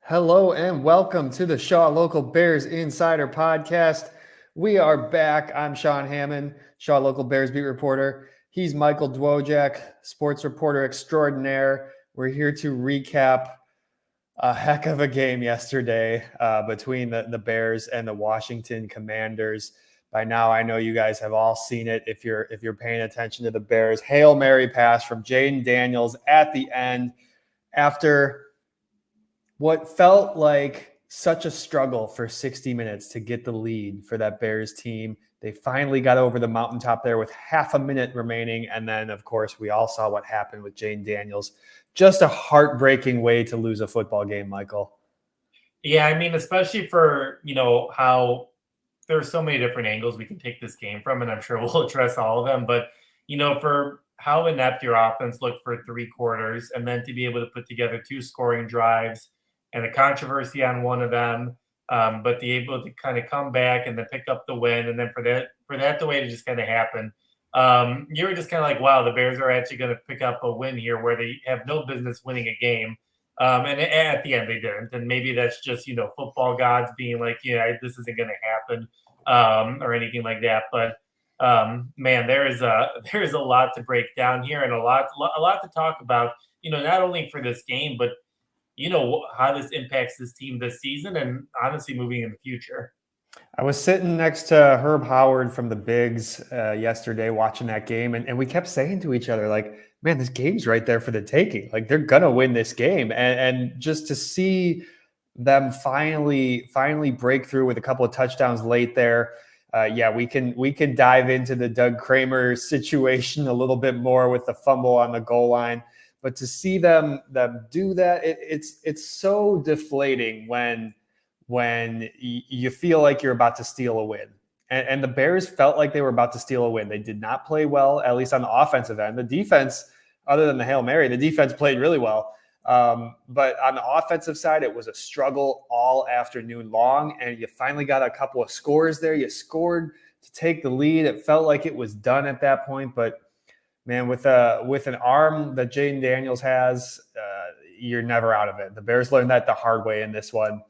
Hello and welcome to the Shaw Local Bears Insider Podcast. We are back. I'm Sean Hammond, Shaw Local Bears beat reporter. He's Michael Dwojak, sports reporter extraordinaire. We're here to recap a heck of a game yesterday between the Bears and the Washington Commanders. By now, I know you guys have all seen it. If you're paying attention to the Bears, Hail Mary pass from Jayden Daniels at the end after what felt like such a struggle for 60 minutes to get the lead for that Bears team. They finally got over the mountaintop there with half a minute remaining. And then, of course, we all saw what happened with Jayden Daniels. Just a heartbreaking way to lose a football game, Michael. Yeah, I mean, especially for, how there are so many different angles we can take this game from, and I'm sure we'll address all of them. But, for how inept your offense looked for 3 quarters, and then to be able to put together 2 scoring drives and the controversy on one of them, but be able to kind of come back and then pick up the win, and then for that the way to just kind of happen. You were just kind of like, wow, the Bears are actually going to pick up a win here where they have no business winning a game. And at the end, they didn't. And maybe that's just, football gods being like, yeah, this isn't going to happen or anything like that. But, man, there is a lot to break down here and a lot to talk about, not only for this game, but, how this impacts this team this season and honestly moving in the future. I was sitting next to Herb Howard from the Bigs yesterday watching that game, and we kept saying to each other, like, man, this game's right there for the taking. Like, they're going to win this game. And just to see them finally break through with a couple of touchdowns late there, we can dive into the Doug Kramer situation a little bit more with the fumble on the goal line. But to see them do that, it's so deflating when you feel like you're about to steal a win. And the Bears felt like they were about to steal a win. They did not play well, at least on the offensive end. The defense, other than the Hail Mary, the defense played really well. But on the offensive side, it was a struggle all afternoon long. And you finally got a couple of scores there. You scored to take the lead. It felt like it was done at that point. But, man, with an arm that Jayden Daniels has, you're never out of it. The Bears learned that the hard way in this one.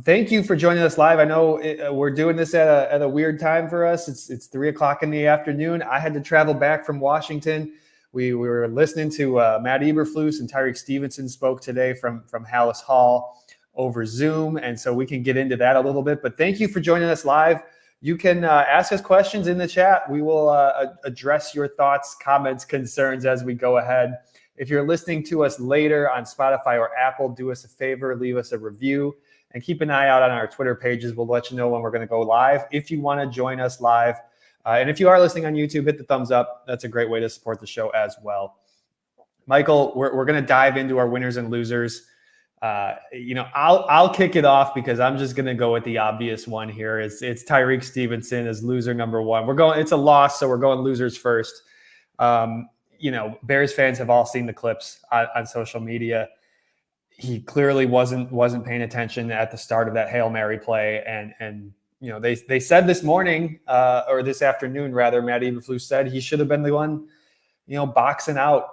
Thank you for joining us live. I know we're doing this at a weird time for us. It's 3:00 in the afternoon. I had to travel back from Washington. We were listening to Matt Eberflus and Tyreek Stevenson spoke today from Hallis Hall over Zoom. And so we can get into that a little bit, but thank you for joining us live. You can ask us questions in the chat. We will address your thoughts, comments, concerns as we go ahead. If you're listening to us later on Spotify or Apple, do us a favor, leave us a review. And keep an eye out on our Twitter pages. We'll let you know when we're going to go live if you want to join us live. And if you are listening on YouTube, hit the thumbs up. That's a great way to support the show as well. Michael, we're going to dive into our winners and losers. I'll kick it off because I'm just going to go with the obvious one here. It's Tyreek Stevenson as loser number one. It's a loss, so we're going losers first. Bears fans have all seen the clips on social media. He clearly wasn't paying attention at the start of that Hail Mary play. And they said this morning or this afternoon, rather, Matt Eberflus said he should have been the one, boxing out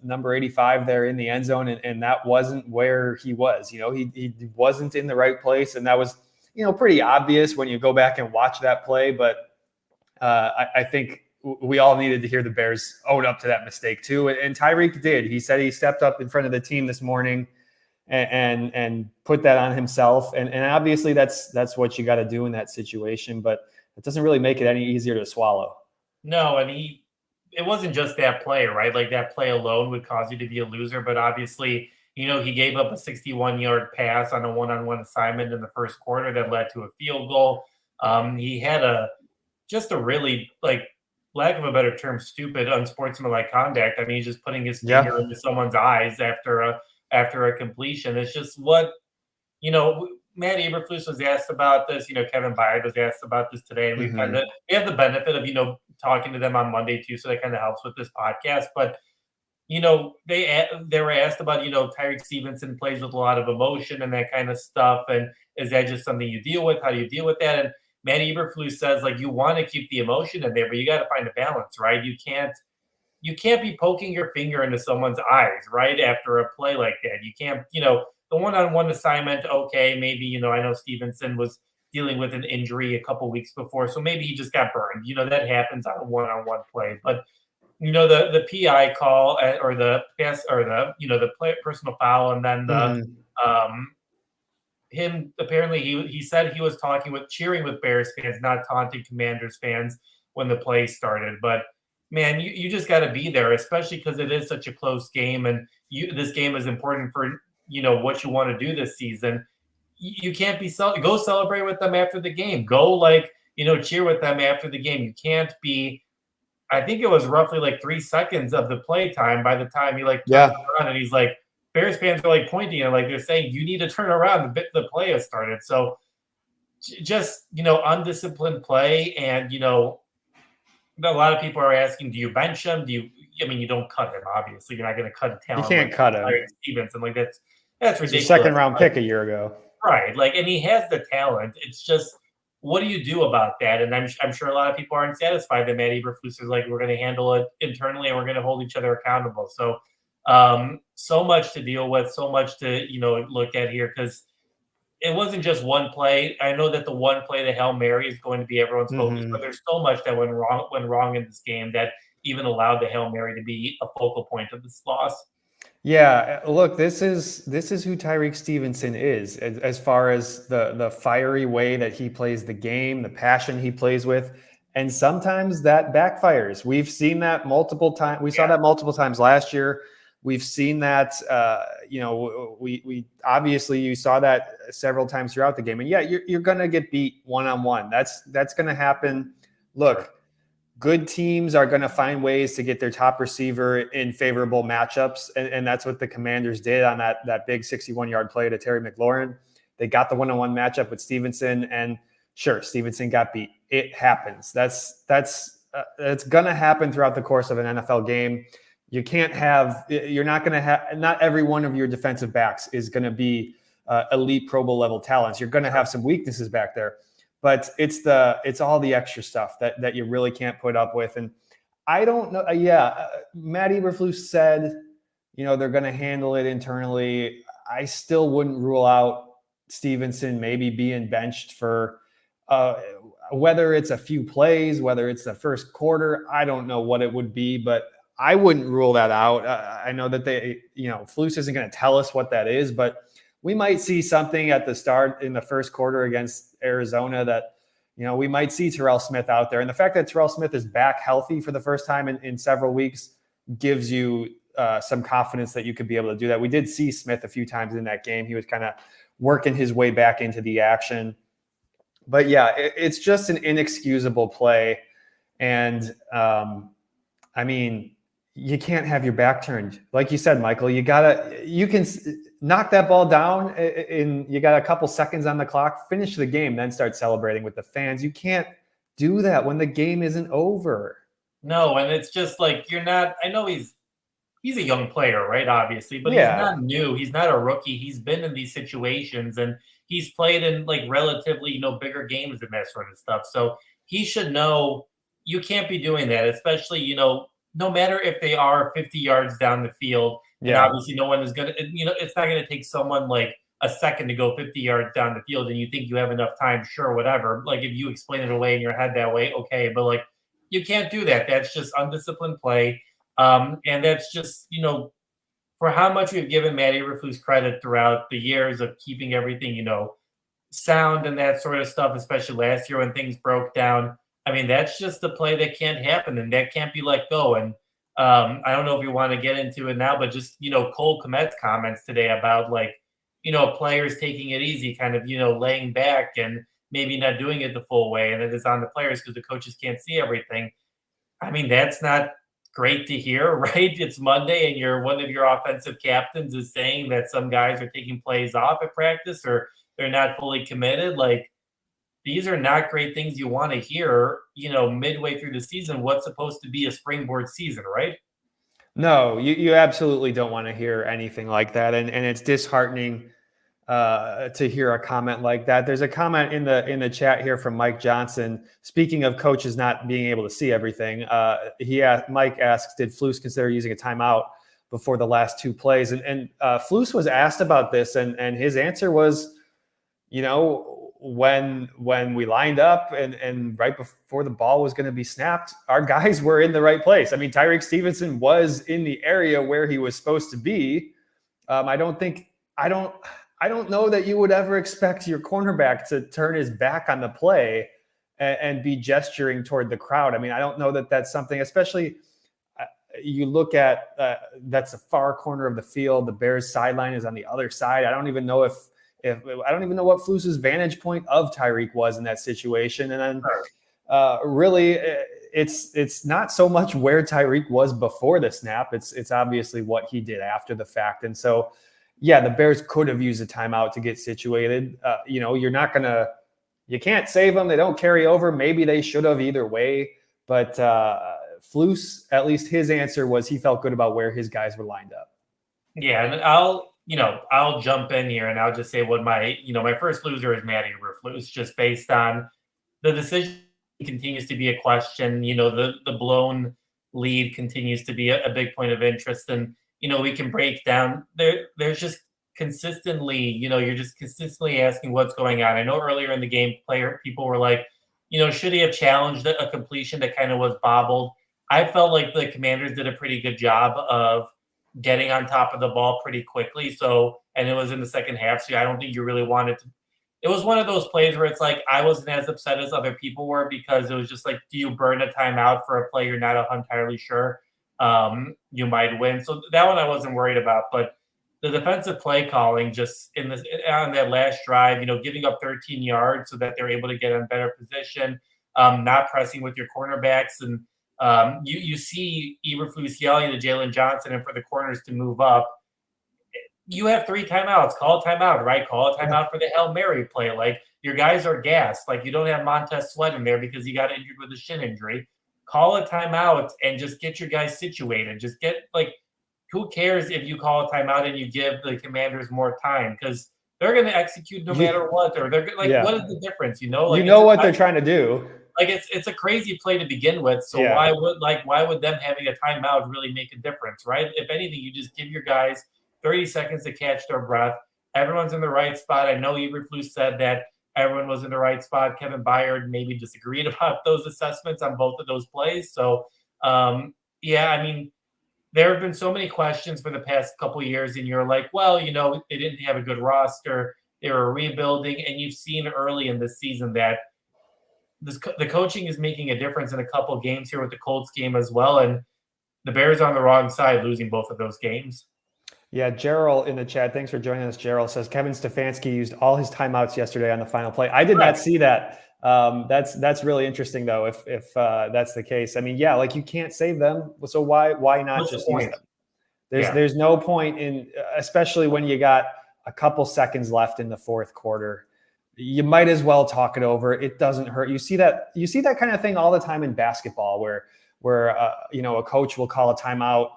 number 85 there in the end zone. And that wasn't where he was. He wasn't in the right place. And that was, pretty obvious when you go back and watch that play. But I think we all needed to hear the Bears own up to that mistake too. And Tyreek did. He said he stepped up in front of the team this morning and put that on himself. And obviously that's what you got to do in that situation, but it doesn't really make it any easier to swallow. No, and it wasn't just that play, right? Like that play alone would cause you to be a loser, but obviously, he gave up a 61-yard pass on a one-on-one assignment in the first quarter that led to a field goal. He had a really, lack of a better term, stupid, unsportsmanlike conduct. I mean, he's just putting his finger into someone's eyes after a completion. It's just what, Matt Eberflus was asked about this. Kevin Byard was asked about this today, and we have the benefit of talking to them on Monday too, so that kind of helps with this podcast. But they were asked about Tyreek Stevenson plays with a lot of emotion and that kind of stuff, and is that just something you deal with? How do you deal with that? And Matt Eberflus says, you want to keep the emotion in there, but you got to find a balance, right? You can't be poking your finger into someone's eyes, right, after a play like that. You can't, the one-on-one assignment, okay, maybe, I know Stevenson was dealing with an injury a couple weeks before, so maybe he just got burned. That happens on a one-on-one play. But the PI call or the pass or the personal foul, and then the him apparently he said he was cheering with Bears fans, not taunting Commanders fans when the play started. But man, you just got to be there, especially because it is such a close game, and this game is important for what you want to do this season. You can't be go celebrate with them after the game. Go cheer with them after the game. You can't be. I think it was roughly like 3 seconds of the play time by the time he turns around and he's like, Bears fans are pointing and they're saying you need to turn around. The play has started. So just undisciplined play, and a lot of people are asking, do you bench him? You don't cut him, obviously. You're not going to cut a talent. You can't cut him. Stevenson, that's ridiculous. Your second round pick a year ago. Right. And he has the talent. It's just, what do you do about that? And I'm sure a lot of people aren't satisfied that Matt Eberflus is we're going to handle it internally and we're going to hold each other accountable. So, so much to deal with, so much to, look at here, because it wasn't just one play. I know that the one play, the Hail Mary, is going to be everyone's focus, but there's so much that went wrong in this game that even allowed the Hail Mary to be a focal point of this loss. Yeah, look, this is who Tyreek Stevenson is, as far as the fiery way that he plays the game, the passion he plays with, and sometimes that backfires. We've seen that multiple times. We saw that multiple times last year. We've seen that, we obviously, you saw that several times throughout the game. And yeah, you're going to get beat one-on-one. That's going to happen. Look, good teams are going to find ways to get their top receiver in favorable matchups. And that's what the Commanders did on that big 61-yard play to Terry McLaurin. They got the one-on-one matchup with Stevenson, and sure, Stevenson got beat. It happens. That's going to happen throughout the course of an NFL game. You're not going to have, not every one of your defensive backs is going to be elite Pro Bowl level talents. You're going to have some weaknesses back there, but it's all the extra stuff that you really can't put up with. And I don't know. Matt Eberflus said, they're going to handle it internally. I still wouldn't rule out Stevenson maybe being benched for whether it's a few plays, whether it's the first quarter. I don't know what it would be, but I wouldn't rule that out. I know that Flus isn't going to tell us what that is, but we might see something at the start in the first quarter against Arizona that, we might see Terrell Smith out there. And the fact that Terrell Smith is back healthy for the first time in several weeks gives you some confidence that you could be able to do that. We did see Smith a few times in that game. He was kind of working his way back into the action. But yeah, it's just an inexcusable play. And you can't have your back turned. Like you said, Michael, you can knock that ball down you got a couple seconds on the clock, finish the game, then start celebrating with the fans. You can't do that when the game isn't over. No, and it's just you're not, I know he's a young player, right? Obviously, but he's not new. He's not a rookie. He's been in these situations and he's played in relatively, bigger games and that sort of stuff. So he should know you can't be doing that, especially, no matter if they are 50 yards down the field. And obviously no one is going to, it's not going to take someone a second to go 50 yards down the field and you think you have enough time, sure, whatever. If you explain it away in your head that way, okay. But you can't do that. That's just undisciplined play. And that's just, for how much we've given Matt Eberflus credit throughout the years of keeping everything, sound and that sort of stuff, especially last year when things broke down. That's just the play that can't happen and that can't be let go. And I don't know if you want to get into it now, but just, Cole Kmet's comments today about players taking it easy, kind of, laying back and maybe not doing it the full way. And it is on the players because the coaches can't see everything. That's not great to hear, right? It's Monday and one of your offensive captains is saying that some guys are taking plays off at practice or they're not fully committed. These are not great things you want to hear, midway through the season, what's supposed to be a springboard season, right? No, you absolutely don't want to hear anything like that. And it's disheartening to hear a comment like that. There's a comment in the chat here from Mike Johnson. Speaking of coaches not being able to see everything, Mike asks, did Flus consider using a timeout? before the last two plays. And Flus was asked about this, and his answer was, when we lined up and right before the ball was going to be snapped, our guys were in the right place. I mean, Tyreek Stevenson was in the area where he was supposed to be. I don't know that you would ever expect your cornerback to turn his back on the play and be gesturing toward the crowd. I mean, I don't know that that's something, especially you look at that's the far corner of the field. The Bears sideline is on the other side. I don't even know what Flus's vantage point of Tyreek was in that situation. And then really it's not so much where Tyreek was before the snap. It's obviously what he did after the fact. And so, yeah, the Bears could have used a timeout to get situated. You can't save them. They don't carry over. Maybe they should have either way. But Flus, at least his answer was he felt good about where his guys were lined up. Yeah, and I'll jump in here and I'll just say what my first loser is Matty Eberflus, just based on the decision continues to be a question. The blown lead continues to be a big point of interest, and we can break down there's just consistently, you're just consistently asking what's going on. I know earlier in the game, people were like, should he have challenged a completion that kind of was bobbled? I felt like the Commanders did a pretty good job of getting on top of the ball pretty quickly. And it was in the second half, so I don't think you really wanted to. It was one of those plays where it's like I wasn't as upset as other people were, because it was just like, do you burn a timeout for a play you're not entirely sure you might win? So that one I wasn't worried about. But the defensive play calling just on that last drive, giving up 13 yards so that they're able to get in better position, not pressing with your cornerbacks, and you see Eberflus yelling to Jalen Johnson and for the corners to move up. You have 3 timeouts. Call a timeout, right? Call a timeout for the Hail Mary play. Like, your guys are gassed. Like, you don't have Montez Sweat in there because he got injured with a shin injury. Call a timeout and just get your guys situated. Just who cares if you call a timeout and you give the Commanders more time? Because they're going to execute no matter what. Or they're what is the difference? What they're trying to do. Like, it's a crazy play to begin with. So why would them having a timeout really make a difference, right? If anything, you just give your guys 30 seconds to catch their breath. Everyone's in the right spot. I know Eberflus said that everyone was in the right spot. Kevin Byard maybe disagreed about those assessments on both of those plays. So, there have been so many questions for the past couple of years, and you're like, well, they didn't have a good roster. They were rebuilding, and you've seen early in this season that the coaching is making a difference in a couple of games here with the Colts game as well. And the Bears are on the wrong side, losing both of those games. Yeah, Gerald in the chat, thanks for joining us. Gerald says Kevin Stefanski used all his timeouts yesterday on the final play. I did not see that. That's really interesting, though, if that's the case. I mean, yeah, like, you can't save them, so why not just use them? There's no point in, especially when you got a couple seconds left in the fourth quarter. You might as well talk it over. It doesn't hurt. You see that kind of thing all the time in basketball, where a coach will call a timeout.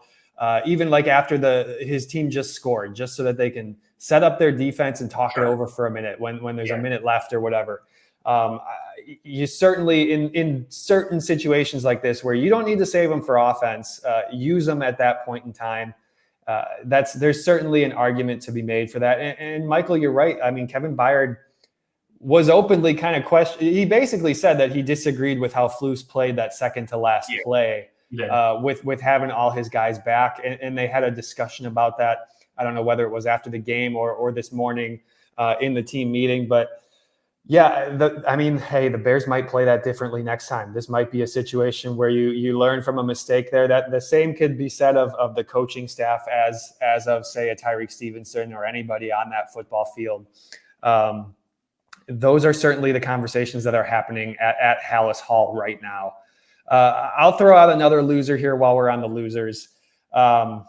Even like after his team just scored, just so that they can set up their defense and talk it over for a minute when there's a minute left or whatever. You certainly in certain situations like this where you don't need to save them for offense, use them at that point in time. There's certainly an argument to be made for that. And Michael, you're right. I mean, Kevin Byard was openly kind of questioned. He basically said that he disagreed with how Flus played that second to last play. With having all his guys back, and they had a discussion about that. I don't know whether it was after the game or this morning in the team meeting, but yeah, the Bears might play that differently next time. This might be a situation where you learn from a mistake there. That the same could be said of the coaching staff as of, say, a Tyreek Stevenson or anybody on that football field. Those are certainly the conversations that are happening at Hallis Hall right now. I'll throw out another loser here while we're on the losers. I'm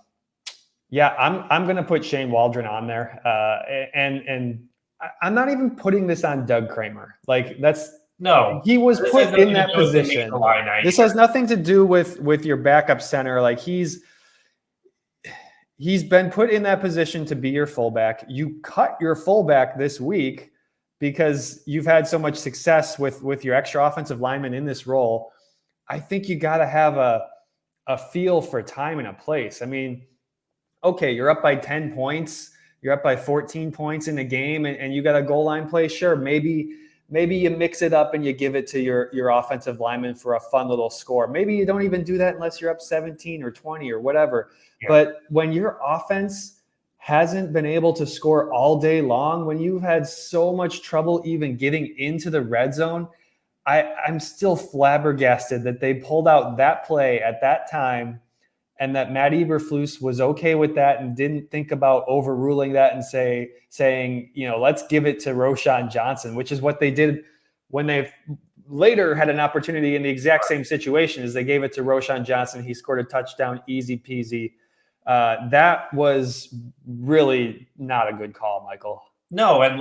going to put Shane Waldron on there. And I'm not even putting this on Doug Kramer. Like, he was put in that position. This has nothing to do with your backup center. Like, he's been put in that position to be your fullback. You cut your fullback this week because you've had so much success with your extra offensive lineman in this role. I think you got to have a feel for time and a place. I mean, okay, you're up by 10 points, you're up by 14 points in a game, and you got a goal line play. Sure, maybe you mix it up and you give it to your offensive lineman for a fun little score. Maybe you don't even do that unless you're up 17 or 20 or whatever. Yeah. But when your offense hasn't been able to score all day long, when you've had so much trouble even getting into the red zone, I'm still flabbergasted that they pulled out that play at that time, and that Matt Eberflus was okay with that and didn't think about overruling that and saying, let's give it to Roschon Johnson, which is what they did when they later had an opportunity in the exact same situation. As they gave it to Roschon Johnson. He scored a touchdown, easy peasy. That was really not a good call, Michael. No, and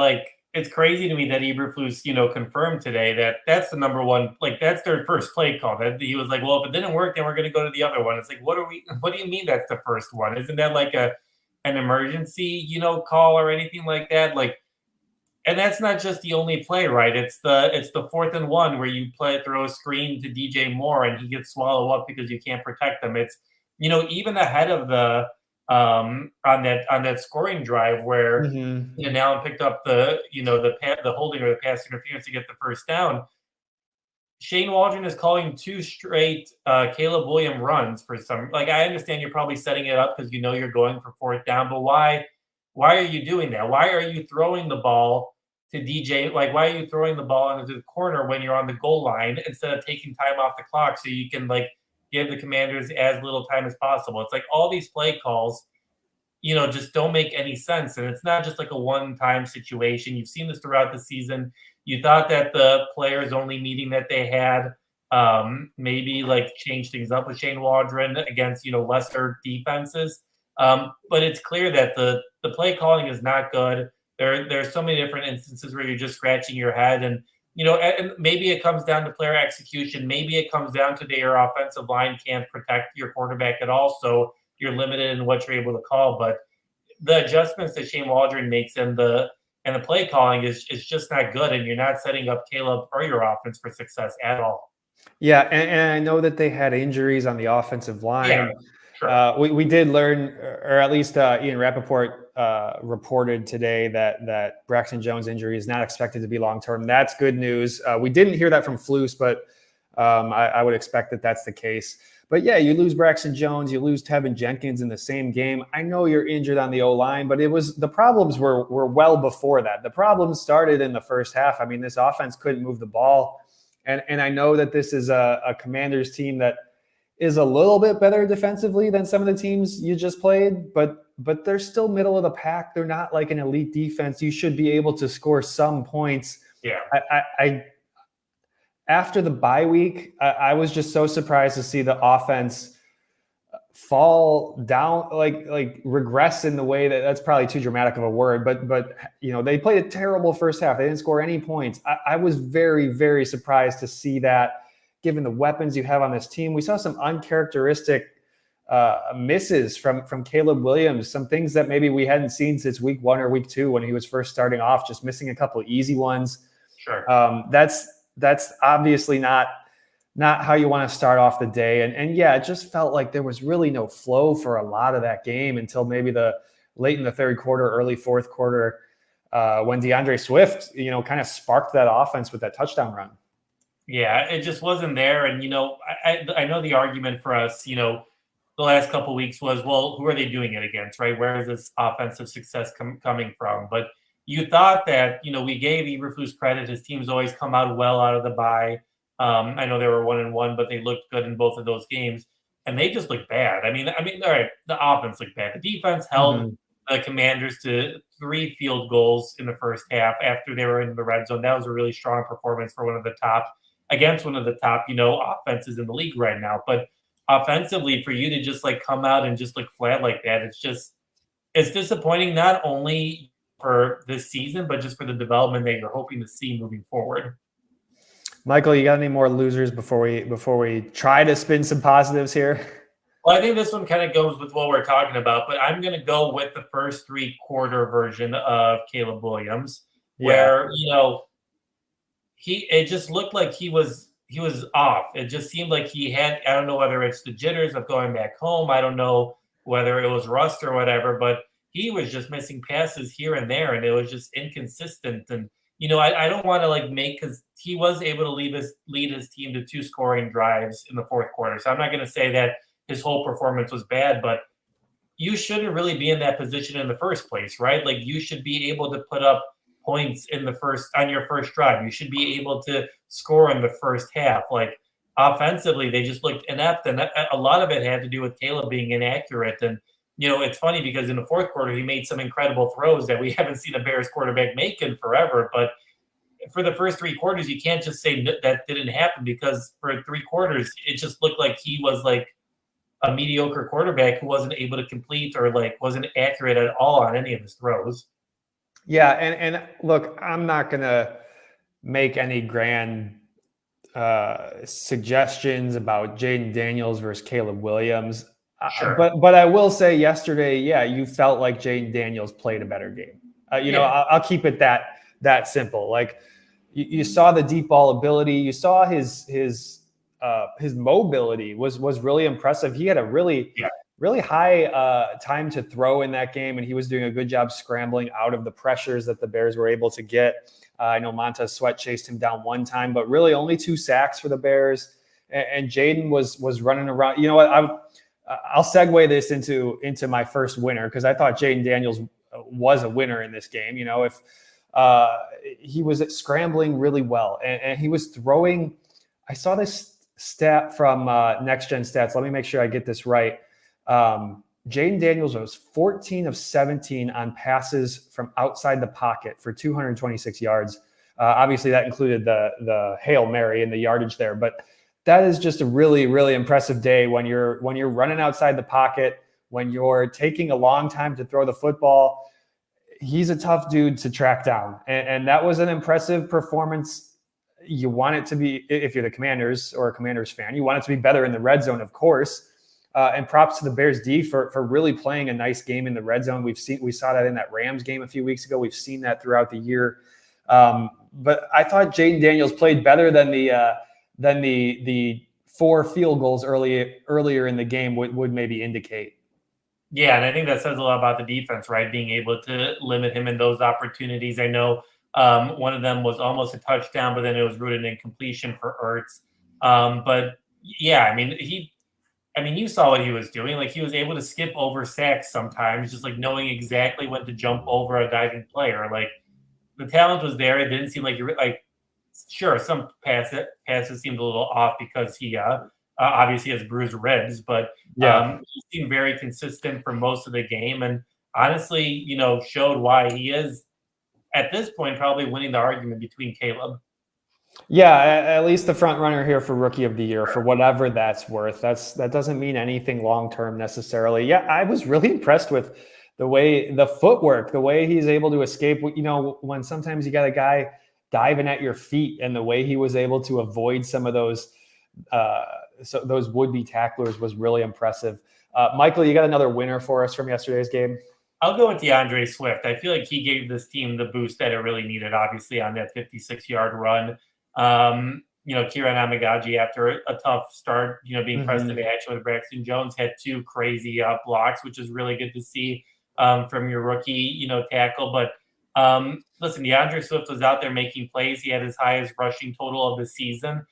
it's crazy to me that Eberflus, confirmed today that that's the number one, that's their first play call. That he was like, well, if it didn't work, then we're going to go to the other one. It's like, what do you mean that's the first one? Isn't that like an emergency, call or anything like that? And that's not just the only play, right? It's the 4th and 1 where you throw a screen to DJ Moore and he gets swallowed up because you can't protect them. It's, even ahead of the on that scoring drive where Allen picked up the holding or the pass interference to get the first down. Shane Waldron is calling 2 straight Caleb Williams runs for some. I understand you're probably setting it up because you're going for 4th down, but why are you doing that? Why are you throwing the ball to DJ? Why are you throwing the ball into the corner when you're on the goal line instead of taking time off the clock so you can give the Commanders as little time as possible? It's all these play calls, just don't make any sense. And it's not just a one-time situation. You've seen this throughout the season. You thought that the players only meeting that they had maybe change things up with Shane Waldron against, lesser defenses. But it's clear that the play calling is not good. There's so many different instances where you're just scratching your head, and and maybe it comes down to player execution. Maybe it comes down to your offensive line can't protect your quarterback at all, so you're limited in what you're able to call. But the adjustments that Shane Waldron makes and the play calling is just not good, and you're not setting up Caleb or your offense for success at all. Yeah, and I know that they had injuries on the offensive line. Yeah, sure. We did learn, or at least Ian Rappaport reported today that Braxton Jones' injury is not expected to be long-term. That's good news. We didn't hear that from Flus, but I would expect that that's the case. But yeah, you lose Braxton Jones, you lose Tevin Jenkins in the same game. I know you're injured on the O-line, but the problems were well before that. The problems started in the first half. I mean, this offense couldn't move the ball. And I know that this is a Commanders team that is a little bit better defensively than some of the teams you just played, but they're still middle of the pack. They're not like an elite defense. You should be able to score some points. Yeah. I after the bye week, I was just so surprised to see the offense fall down, regress in the way that's probably too dramatic of a word, but they played a terrible first half. They didn't score any points. I was very, very surprised to see that, given the weapons you have on this team. We saw some uncharacteristic misses from Caleb Williams, some things that maybe we hadn't seen since week 1 or week 2 when he was first starting off, just missing a couple of easy ones. Sure. That's obviously not how you want to start off the day. And yeah, it just felt like there was really no flow for a lot of that game until maybe the late in the third quarter, early fourth quarter, when DeAndre Swift, kind of sparked that offense with that touchdown run. Yeah, it just wasn't there. And, I know the argument for us, the last couple of weeks was, well, who are they doing it against, right? Where is this offensive success coming from? But you thought that, we gave Eberflus credit. His teams always come out well out of the bye. I know they were 1-1, but they looked good in both of those games, and they just looked bad. I mean, all right, the offense looked bad. The defense held the Commanders to 3 field goals in the first half after they were in the red zone. That was a really strong performance for one of the top offenses in the league right now. But offensively, for you to just come out and just look flat like that, it's disappointing, not only for this season, but just for the development that you're hoping to see moving forward. Michael, you got any more losers before we try to spin some positives here? Well, I think this one kind of goes with what we're talking about, but I'm going to go with the first 3-quarter version of Caleb Williams, where it just looked like he was off. It just seemed like he had, I don't know whether it's the jitters of going back home. I don't know whether it was rust or whatever, but he was just missing passes here and there, and it was just inconsistent. And I don't want to because he was able to lead his team to 2 scoring drives in the fourth quarter. So I'm not going to say that his whole performance was bad, but you shouldn't really be in that position in the first place, right? Like you should be able to put up points on your first drive. You should be able to score in the first half. Like offensively, they just looked inept, and a lot of it had to do with Caleb being inaccurate. And it's funny because in the fourth quarter he made some incredible throws that we haven't seen a Bears quarterback make in forever. But for the first 3 quarters, you can't just say that didn't happen, because for 3 quarters it just looked like he was like a mediocre quarterback who wasn't able to complete or wasn't accurate at all on any of his throws. Yeah, and look, I'm not gonna make any grand suggestions about Jayden Daniels versus Caleb Williams. Sure. But I will say yesterday, yeah, you felt like Jayden Daniels played a better game. I'll keep it that simple. Like you saw the deep ball ability, you saw his mobility was really impressive. He had a really high time to throw in that game, and he was doing a good job scrambling out of the pressures that the Bears were able to get. I know Montez Sweat chased him down one time, but really only 2 sacks for the Bears. And Jayden was running around. You know what? I'll segue this into my first winner, because I thought Jayden Daniels was a winner in this game. If he was scrambling really well, and he was throwing. I saw this stat from Next Gen Stats. Let me make sure I get this right. Jayden Daniels was 14 of 17 on passes from outside the pocket for 226 yards. Obviously, that included the Hail Mary and the yardage there, but that is just a really, really impressive day when you're running outside the pocket, when you're taking a long time to throw the football. He's a tough dude to track down, and that was an impressive performance. You want it to be, if you're the Commanders or a Commanders fan, you want it to be better in the red zone, of course. And props to the Bears D for really playing a nice game in the red zone. We saw that in that Rams game a few weeks ago. We've seen that throughout the year. But I thought Jayden Daniels played better than the 4 field goals earlier in the game would maybe indicate. Yeah, and I think that says a lot about the defense, right? Being able to limit him in those opportunities. I know one of them was almost a touchdown, but then it was rooted in completion for Ertz. But yeah, I mean, you saw what he was doing. Like, he was able to skip over sacks sometimes, just like knowing exactly when to jump over a diving player. Like, the talent was there. It didn't seem like sure, some passes seemed a little off because he obviously has bruised ribs, but he seemed very consistent for most of the game, and honestly, showed why he is at this point probably winning the argument between Caleb. Yeah, at least the front runner here for Rookie of the Year, for whatever that's worth. That doesn't mean anything long term necessarily. Yeah, I was really impressed with the footwork, the way he's able to escape. When sometimes you got a guy diving at your feet, and the way he was able to avoid some of those would-be tacklers was really impressive. Michael, you got another winner for us from yesterday's game? I'll go with DeAndre Swift. I feel like he gave this team the boost that it really needed, obviously, on that 56-yard run. Kieran Amagaji, after a tough start, being pressed to the action with Braxton Jones, had 2 crazy blocks, which is really good to see from your rookie, tackle. But listen, DeAndre Swift was out there making plays. He had his highest rushing total of the season,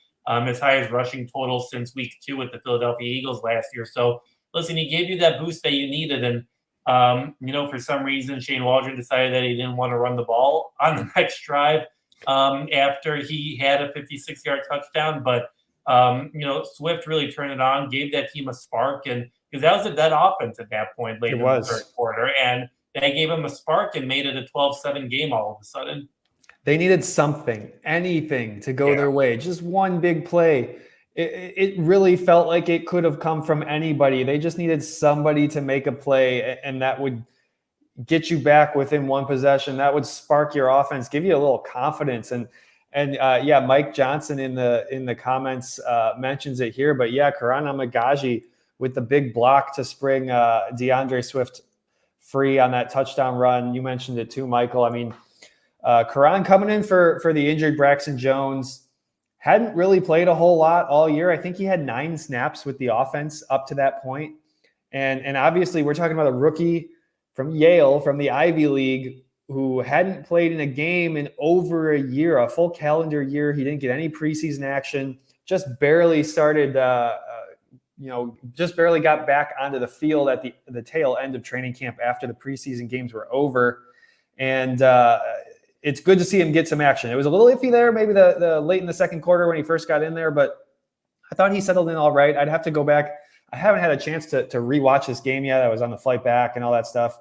his highest rushing total since week 2 with the Philadelphia Eagles last year. So listen, he gave you that boost that you needed. And, for some reason, Shane Waldron decided that he didn't want to run the ball on the next drive after he had a 56-yard touchdown. But, Swift really turned it on, gave that team a spark. And because that was a dead offense at that point late in the third quarter. And they gave him a spark and made it a 12-7 game all of a sudden. They needed something, anything to go their way. Just one big play. It really felt like it could have come from anybody. They just needed somebody to make a play, and that would get you back within one possession. That would spark your offense, give you a little confidence. And Mike Johnson in the comments mentions it here. But yeah, Karan Amagaji with the big block to spring DeAndre Swift free on that touchdown run. You mentioned it too, Michael. I mean, Karan coming in for the injured Braxton Jones. Hadn't really played a whole lot all year. I think he had 9 snaps with the offense up to that point. And obviously we're talking about a rookie from Yale, from the Ivy League, who hadn't played in a game in over a year, a full calendar year. He didn't get any preseason action, just barely started, just barely got back onto the field at the tail end of training camp after the preseason games were over. And it's good to see him get some action. It was a little iffy there, maybe the late in the second quarter when he first got in there, but I thought he settled in all right. I'd have to go back. I haven't had a chance to rewatch this game yet. I was on the flight back and all that stuff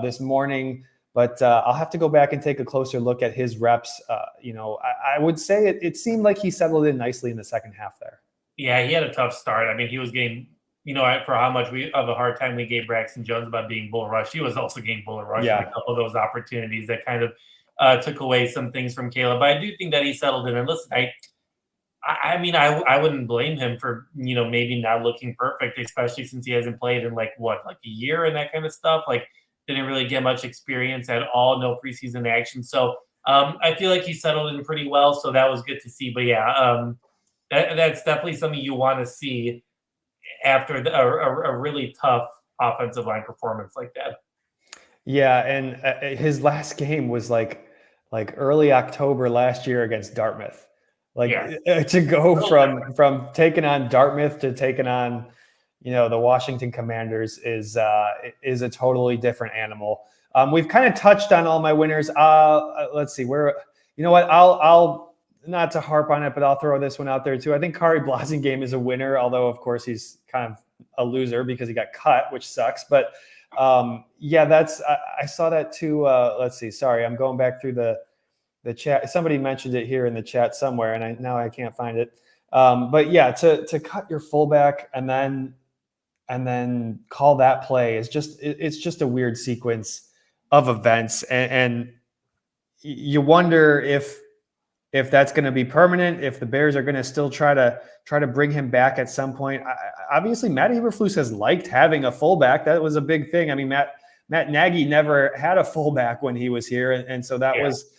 this morning, but I'll have to go back and take a closer look at his reps. I would say it seemed like he settled in nicely in the second half there. Yeah, he had a tough start. I mean, he was getting, for how much of a hard time we gave Braxton Jones about being bull rushed, he was also getting bull rushed in a couple of those opportunities that kind of took away some things from Caleb. But I do think that he settled in. And listen, I wouldn't blame him for, maybe not looking perfect, especially since he hasn't played in like a year and that kind of stuff. Like, didn't really get much experience at all, no preseason action. So I feel like he settled in pretty well. So that was good to see. But yeah, that's definitely something you want to see after a really tough offensive line performance like that. Yeah, and his last game was like early October last year against Dartmouth. To go from taking on Dartmouth to taking on, the Washington Commanders is a totally different animal. We've kind of touched on all my winners. Let's see where. You know what? I'll not to harp on it, but I'll throw this one out there too. I think Kari Blasingame is a winner, although of course he's kind of a loser because he got cut, which sucks. But I saw that too. Let's see. Sorry, I'm going back through the chat. Somebody mentioned it here in the chat somewhere, and now I can't find it. But yeah, to cut your fullback and then call that play is it's just a weird sequence of events, and you wonder if that's going to be permanent, if the Bears are going to still try to bring him back at some point. Obviously, Matt Eberflus has liked having a fullback. That was a big thing. I mean, Matt Nagy never had a fullback when he was here, and so that was,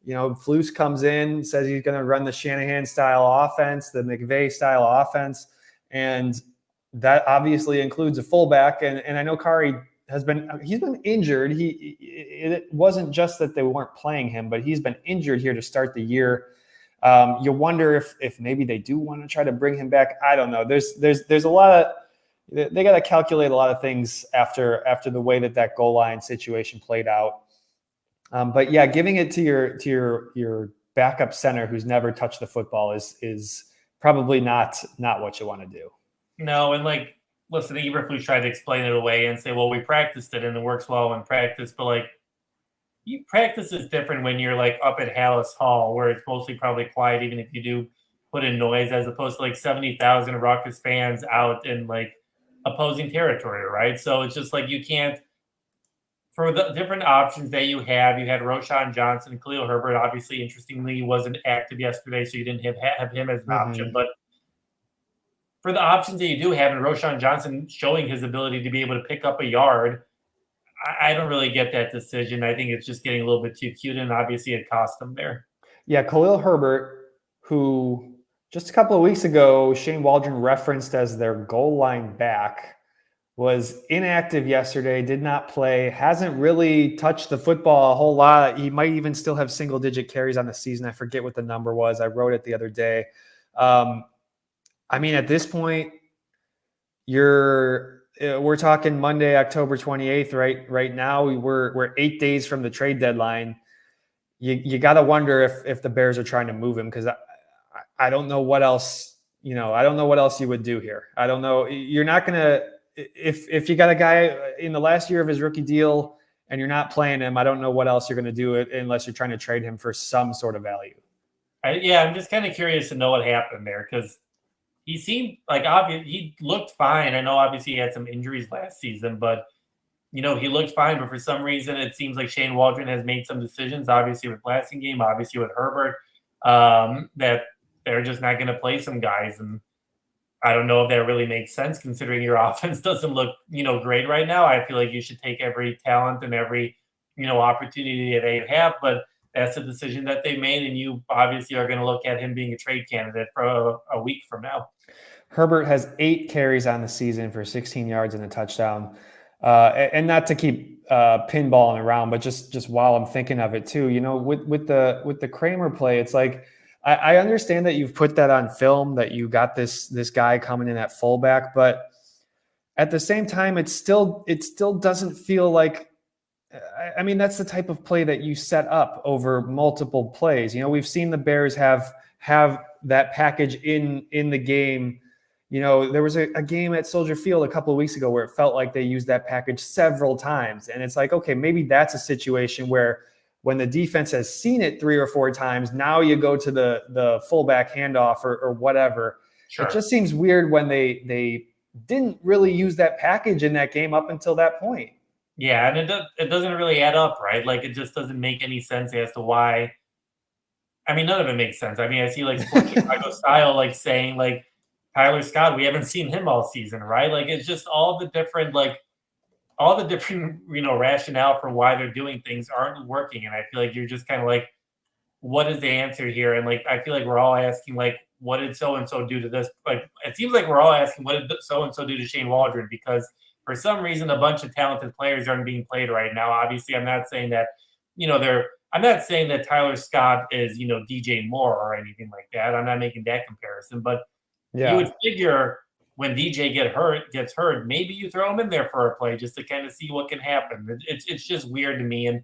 Flus comes in, says he's going to run the Shanahan style offense, the McVay style offense, and that obviously includes a fullback. And I know Kari he's been injured. It wasn't just that they weren't playing him, but he's been injured here to start the year. You wonder if maybe they do want to try to bring him back. I don't know. There's a lot of, they got to calculate a lot of things after the way that goal line situation played out. But yeah, giving it to your backup center who's never touched the football is probably not what you want to do. No, and listen, Eberflus tried to explain it away and say, well, we practiced it and it works well in practice. But practice is different when you're up at Hallis Hall, where it's mostly probably quiet, even if you do put in noise, as opposed to 70,000 raucous fans out in opposing territory, right? So it's just you can't, for the different options that you had Roshan Johnson, Khalil Herbert, obviously, interestingly, wasn't active yesterday, so you didn't have him as an option. But for the options that you do have, and Roshan Johnson showing his ability to be able to pick up a yard, I don't really get that decision. I think it's just getting a little bit too cute, and obviously it cost them there. Yeah, Khalil Herbert, who just a couple of weeks ago, Shane Waldron referenced as their goal line back, was inactive yesterday, did not play, hasn't really touched the football a whole lot. He might even still have single-digit carries on the season. I forget what the number was. I wrote it the other day. I mean, at this point, we're talking Monday, October 28th, right? Right now, we're 8 days from the trade deadline. You got to wonder if the Bears are trying to move him, because I don't know what else. I don't know what else you would do here. I don't know. You're not gonna if you got a guy in the last year of his rookie deal and you're not playing him. I don't know what else you're going to do unless you're trying to trade him for some sort of value. I'm just kind of curious to know what happened there, because he seemed he looked fine. I know obviously he had some injuries last season, but he looked fine. But for some reason, it seems like Shane Waldron has made some decisions, obviously with Blasingame, obviously with Herbert, that they're just not going to play some guys. And I don't know if that really makes sense, considering your offense doesn't look, great right now. I feel like you should take every talent and every, opportunity that they have. But that's a decision that they made, and you obviously are going to look at him being a trade candidate for a week from now. Herbert has 8 carries on the season for 16 yards and a touchdown. And not to keep pinballing around, but just while I'm thinking of it too, with the Kramer play, it's like I understand that you've put that on film, that you got this guy coming in at fullback, but at the same time, it still doesn't feel like. I mean, that's the type of play that you set up over multiple plays. We've seen the Bears have that package in the game. There was a game at Soldier Field a couple of weeks ago where it felt like they used that package several times. And it's like, okay, maybe that's a situation where when the defense has seen it 3 or 4 times, now you go to the fullback handoff or whatever. Sure. It just seems weird when they didn't really use that package in that game up until that point. Yeah, and it doesn't really add up, right? Like, it just doesn't make any sense as to why. I mean, none of it makes sense. I mean, I see, like, Sports Chicago Style, like, saying, like, Tyler Scott, we haven't seen him all season, right? Like, it's just all the different, rationale for why they're doing things aren't working. And I feel like you're just kind of like, what is the answer here? And, like, I feel like we're all asking, like, what did so-and-so do to this? Like, it seems like we're all asking, what did so-and-so do to Shane Waldron? Because for some reason, a bunch of talented players aren't being played right now. Obviously, I'm not saying that, I'm not saying that Tyler Scott is, DJ Moore or anything like that. I'm not making that comparison, but you would figure when DJ gets hurt, maybe you throw him in there for a play just to kind of see what can happen. It's just weird to me, and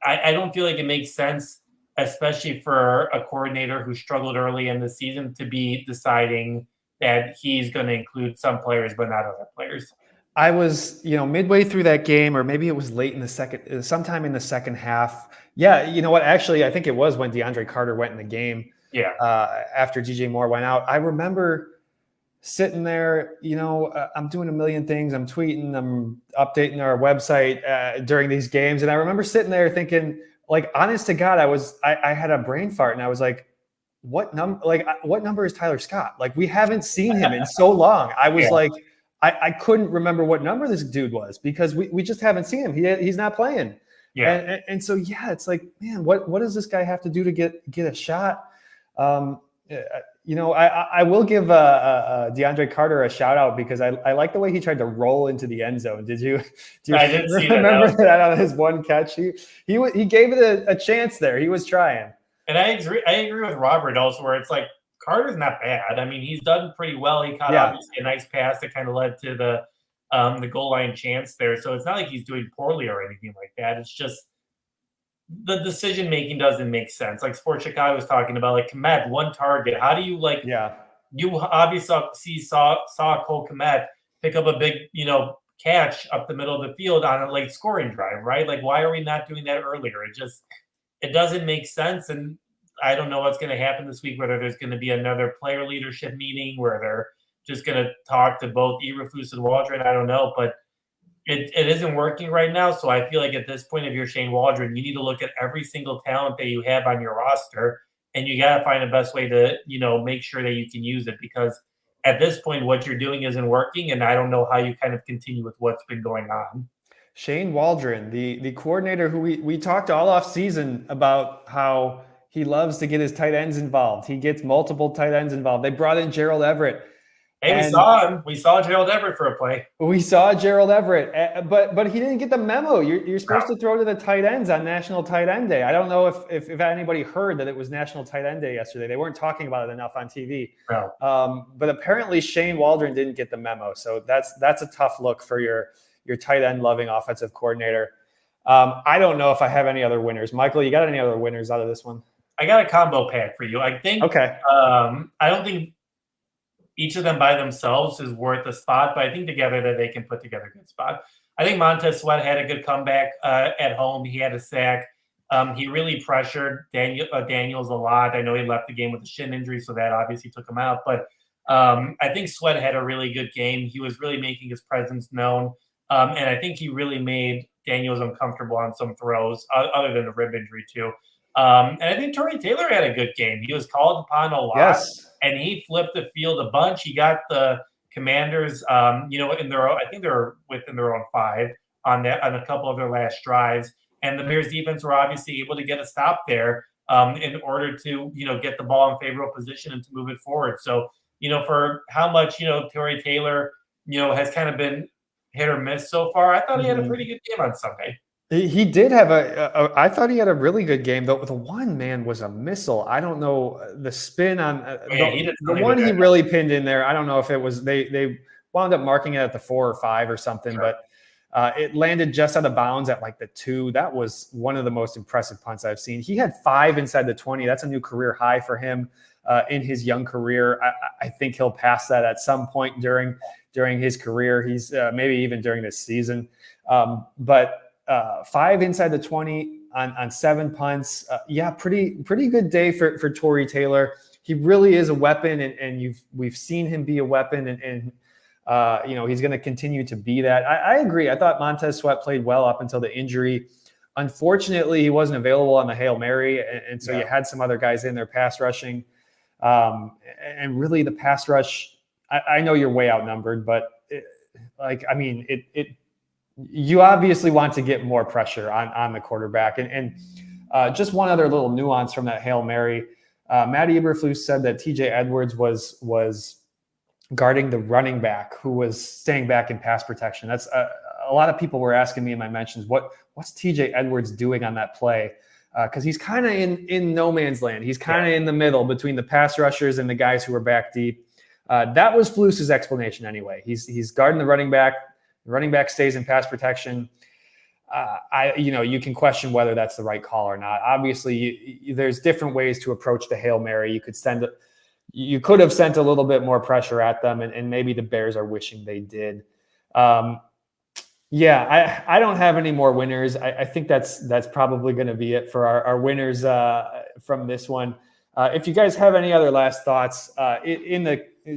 I don't feel like it makes sense, especially for a coordinator who struggled early in the season, to be deciding that he's going to include some players but not other players. I was, midway through that game, or maybe it was late in the sometime in the second half. Yeah, you know what? Actually, I think it was when DeAndre Carter went in the game. Yeah. After DJ Moore went out, I remember sitting there. I'm doing a million things. I'm tweeting. I'm updating our website during these games, and I remember sitting there thinking, like, honest to God, I had a brain fart, and I was like, what number is Tyler Scott? Like, we haven't seen him in so long. I was like. I couldn't remember what number this dude was because we just haven't seen him. He's not playing. Yeah. And so, yeah, it's like, man, what does this guy have to do to get a shot? I will give DeAndre Carter a shout out because I like the way he tried to roll into the end zone. Do you I didn't see remember that on his one catch? He gave it a chance there. He was trying. And I agree with Robert also, where it's like, Carter's not bad. I mean, he's done pretty well. He caught obviously a nice pass that kind of led to the goal line chance there. So it's not like he's doing poorly or anything like that. It's just the decision making doesn't make sense. Like Sports Chicago was talking about, like Kmet, one target. How do you you obviously saw Cole Kmet pick up a big, catch up the middle of the field on a late scoring drive, right? Like, why are we not doing that earlier? It doesn't make sense. And I don't know what's going to happen this week, whether there's going to be another player leadership meeting where they're just going to talk to both Eberflus and Waldron. I don't know, but it isn't working right now. So I feel like at this point, if you're Shane Waldron, you need to look at every single talent that you have on your roster, and you got to find the best way to, make sure that you can use it, because at this point, what you're doing isn't working, and I don't know how you kind of continue with what's been going on. Shane Waldron, the coordinator who we talked all off season about how he loves to get his tight ends involved. He gets multiple tight ends involved. They brought in Gerald Everett. Hey, we saw him. We saw Gerald Everett for a play. We saw Gerald Everett, but he didn't get the memo. You're supposed to throw to the tight ends on National Tight End Day. I don't know if anybody heard that it was National Tight End Day yesterday. They weren't talking about it enough on TV. No. But apparently Shane Waldron didn't get the memo. So that's a tough look for your tight end loving offensive coordinator. I don't know if I have any other winners. Michael, you got any other winners out of this one? I got a combo pack for you. I think. Okay. I don't think each of them by themselves is worth a spot, but I think together that they can put together a good spot. I think Montez Sweat had a good comeback at home. He had a sack. He really pressured Daniels a lot. I know he left the game with a shin injury, so that obviously took him out. But I think Sweat had a really good game. He was really making his presence known. And I think he really made Daniels uncomfortable on some throws, other than the rib injury too. And I think Torrey Taylor had a good game. He was called upon a lot, and he flipped the field a bunch. He got the Commanders, I think they're within their own 5 on a couple of their last drives. And the Bears defense were obviously able to get a stop there in order to, get the ball in favorable position and to move it forward. So for how much, Tory Taylor, has kind of been hit or miss so far, I thought he had a pretty good game on Sunday. He did have I thought he had a really good game. The one man was a missile. I don't know the spin on He did the one he really pinned in there. I don't know if it was they wound up marking it at the 4 or 5 or something, Sure. but it landed just out of bounds at like the 2. That was one of the most impressive punts I've seen. He had 5 inside the 20. That's a new career high for him in his young career. I think he'll pass that at some point during his career. He's maybe even during this season. But 5 inside the 20 on 7 punts. Pretty good day for Tory Taylor. He really is a weapon, and we've seen him be a weapon, and he's going to continue to be that. I agree. I thought Montez Sweat played well up until the injury. Unfortunately, he wasn't available on the Hail Mary, and so you had some other guys in there pass rushing. And really, the pass rush. I know you're way outnumbered, but you obviously want to get more pressure on the quarterback. And just one other little nuance from that Hail Mary. Matt Eberflus said that TJ Edwards was guarding the running back who was staying back in pass protection. That's a lot of people were asking me in my mentions, what's TJ Edwards doing on that play? Because he's kind of in no man's land. He's kind of in the middle between the pass rushers and the guys who are back deep. That was Flus's explanation anyway. He's guarding the running back. The running back stays in pass protection. You can question whether that's the right call or not. Obviously, there's different ways to approach the Hail Mary. You could have sent a little bit more pressure at them, and maybe the Bears are wishing they did. I don't have any more winners. I think that's probably going to be it for our winners from this one. If you guys have any other last thoughts,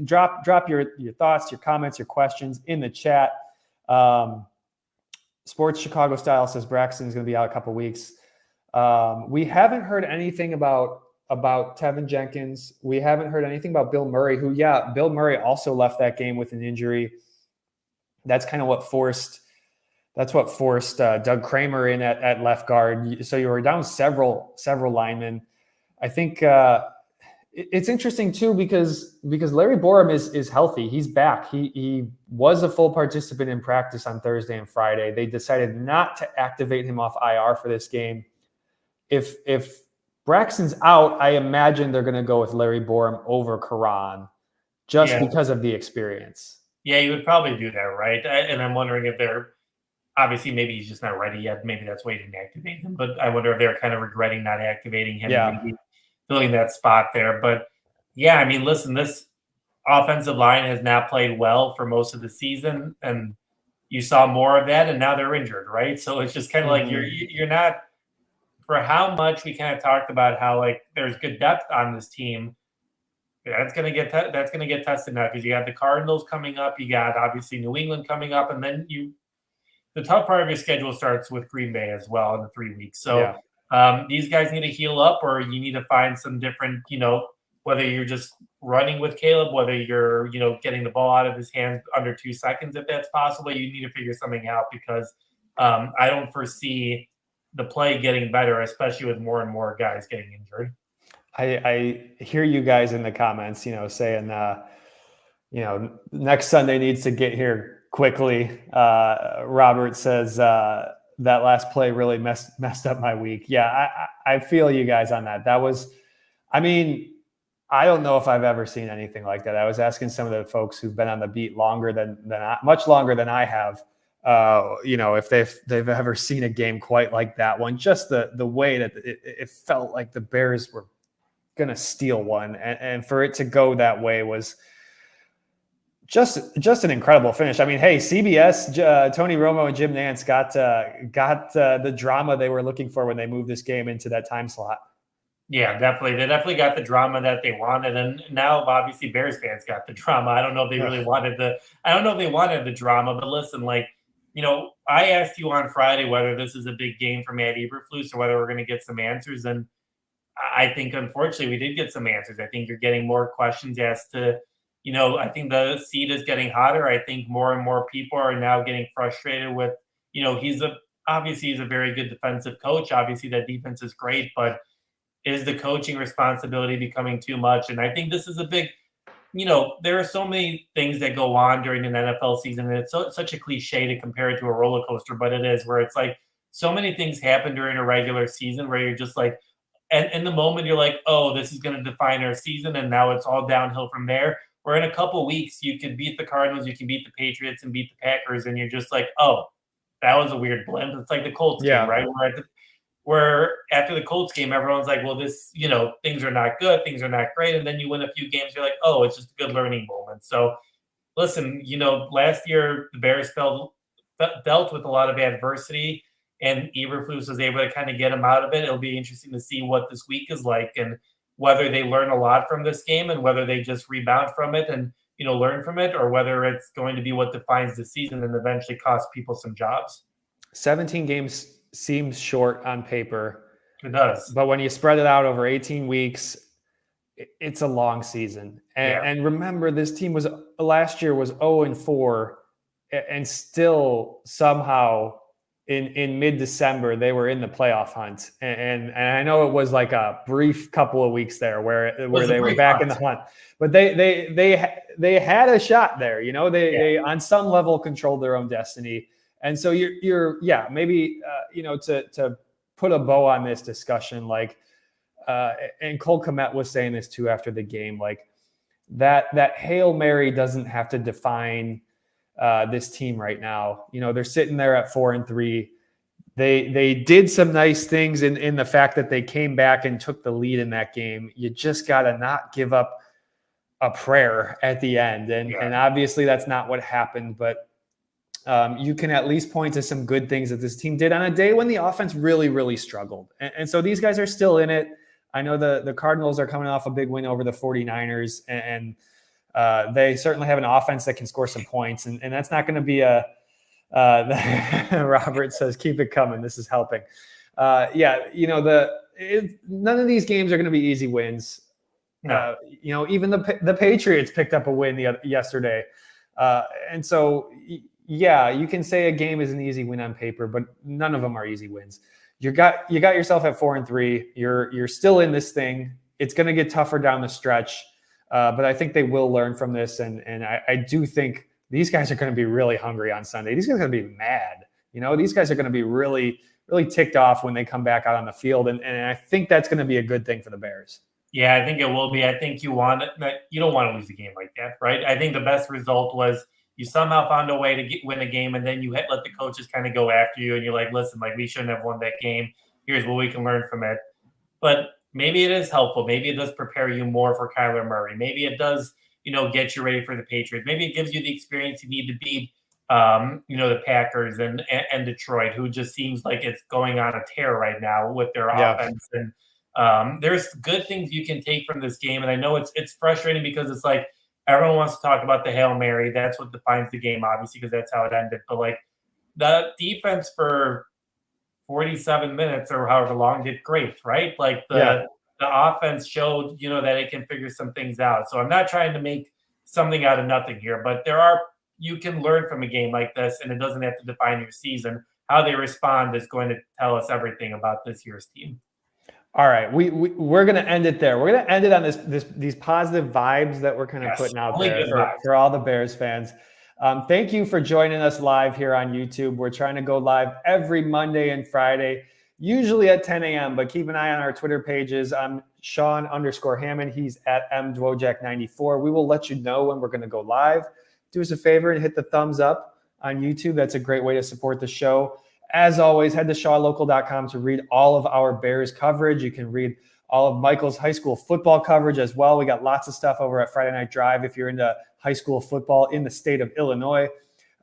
drop your thoughts, your comments, your questions in the chat. Sports Chicago Style says Braxton's going to be out a couple weeks. We haven't heard anything about Tevin Jenkins. We haven't heard anything about Bill Murray, Bill Murray also left that game with an injury. That's kind of what forced Doug Kramer in at left guard. So you were down several linemen. I think it's interesting too because Larry Borum is healthy. He's back. He was a full participant in practice on Thursday and Friday. They decided not to activate him off IR for this game. If Braxton's out, I imagine they're going to go with Larry Borum over Karan just because of the experience. Yeah, you would probably do that, right? And I'm wondering if they're obviously maybe he's just not ready yet. Maybe that's why he didn't activate him. But I wonder if they're kind of regretting not activating him. Yeah. Maybe filling that spot there. But yeah, I mean, listen, this offensive line has not played well for most of the season, and you saw more of that, and now they're injured, right? So it's just kind of like you're not, for how much we kind of talked about how like there's good depth on this team. That's gonna get tested now because you got the Cardinals coming up, you got obviously New England coming up, and then the tough part of your schedule starts with Green Bay as well in the 3 weeks. So these guys need to heal up, or you need to find some different, whether you're just running with Caleb, whether you're, getting the ball out of his hands under 2 seconds, if that's possible, you need to figure something out because I don't foresee the play getting better, especially with more and more guys getting injured. I hear you guys in the comments, saying, next Sunday needs to get here quickly. Robert says that last play really messed up my week. Yeah, I feel you guys on that. That was, I don't know if I've ever seen anything like that. I was asking some of the folks who've been on the beat much longer than I have, if they've ever seen a game quite like that one. Just the way that it felt like the Bears were going to steal one, and for it to go that way was just an incredible finish. I mean, hey, CBS, Tony Romo and Jim Nantz got the drama they were looking for when they moved this game into that time slot. Yeah, definitely. They definitely got the drama that they wanted, and now obviously Bears fans got the drama. I don't know if they really wanted the drama, but listen, I asked you on Friday whether this is a big game for Matt Eberflus or whether we're going to get some answers, and I think, unfortunately, we did get some answers. I think you're getting more questions as to, I think the seat is getting hotter. I think more and more people are now getting frustrated with, he's a very good defensive coach. Obviously, that defense is great, but is the coaching responsibility becoming too much? And I think this is a big there are so many things that go on during an NFL season, and it's such a cliche to compare it to a roller coaster, but it is, where it's like so many things happen during a regular season where you're just like, and in the moment you're like, oh, this is going to define our season, and now it's all downhill from there. Where in a couple weeks you could beat the Cardinals, you can beat the Patriots, and beat the Packers, and you're just like, oh, that was a weird blend. It's like the Colts game, right? Where after the Colts game, everyone's like, well, this, things are not good, things are not great. And then you win a few games, you're like, oh, it's just a good learning moment. So listen, last year the Bears dealt with a lot of adversity, and Eberflus was able to kind of get them out of it. It'll be interesting to see what this week is like, and whether they learn a lot from this game, and whether they just rebound from it and, learn from it, or whether it's going to be what defines the season and eventually cost people some jobs. 17 games seems short on paper. It does. But when you spread it out over 18 weeks, it's a long season. And remember, this team last year was 0-4, and still somehow in mid-December they were in the playoff hunt. And I know it was like a brief couple of weeks there where they were back in the hunt. But they had a shot there. They on some level controlled their own destiny. And so you're maybe to put a bow on this discussion, like and Cole Kmet was saying this too after the game, like that Hail Mary doesn't have to define this team right now. They're sitting there at 4-3. They did some nice things in the fact that they came back and took the lead in that game. You just got to not give up a prayer at the end. And obviously that's not what happened, but you can at least point to some good things that this team did on a day when the offense really, really struggled. And so these guys are still in it. I know the Cardinals are coming off a big win over the 49ers, and they certainly have an offense that can score some points. And that's not going to be Robert says, keep it coming. This is helping. None of these games are going to be easy wins. No. Even the Patriots picked up a win yesterday. And so, you can say a game is an easy win on paper, but none of them are easy wins. You got yourself at 4-3. You're still in this thing. It's going to get tougher down the stretch, but I think they will learn from this. And I do think these guys are going to be really hungry on Sunday. These guys are going to be mad. These guys are going to be really, really ticked off when they come back out on the field. And I think that's going to be a good thing for the Bears. Yeah, I think it will be. I think you don't want to lose a game like that, right? I think the best result was you somehow found a way to win a game, and then you let the coaches kind of go after you, and you're like, listen, we shouldn't have won that game. Here's what we can learn from it. But maybe it is helpful. Maybe it does prepare you more for Kyler Murray. Maybe it does, get you ready for the Patriots. Maybe it gives you the experience you need to beat, the Packers and Detroit, who just seems like it's going on a tear right now with their offense. And there's good things you can take from this game. And I know it's frustrating because it's like, everyone wants to talk about the Hail Mary. That's what defines the game, obviously, because that's how it ended. But, the defense for 47 minutes or however long did great, right? The offense showed, that it can figure some things out. So I'm not trying to make something out of nothing here, but you can learn from a game like this, and it doesn't have to define your season. How they respond is going to tell us everything about this year's team. All right, we're going to end it there. We're going to end it on these positive vibes that we're kind of putting out there for all the Bears fans. Thank you for joining us live here on YouTube. We're trying to go live every Monday and Friday, usually at 10 a.m., but keep an eye on our Twitter pages. I'm Sean_Hammond. He's at Dwojak94. We will let you know when we're going to go live. Do us a favor and hit the thumbs up on YouTube. That's a great way to support the show. As always, head to shawlocal.com to read all of our Bears coverage. You can read all of Michael's high school football coverage as well. We got lots of stuff over at Friday Night Drive if you're into high school football in the state of Illinois.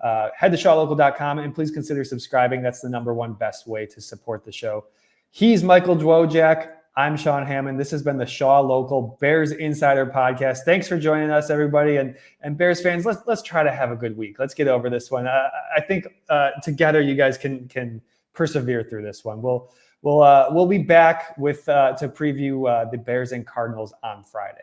Head to shawlocal.com and please consider subscribing. That's the number one best way to support the show. He's Michael Dwojak. I'm Sean Hammond. This has been the Shaw Local Bears Insider Podcast. Thanks for joining us, everybody. And Bears fans, let's try to have a good week. Let's get over this one. I think together you guys can persevere through this one. We'll be back with to preview the Bears and Cardinals on Friday.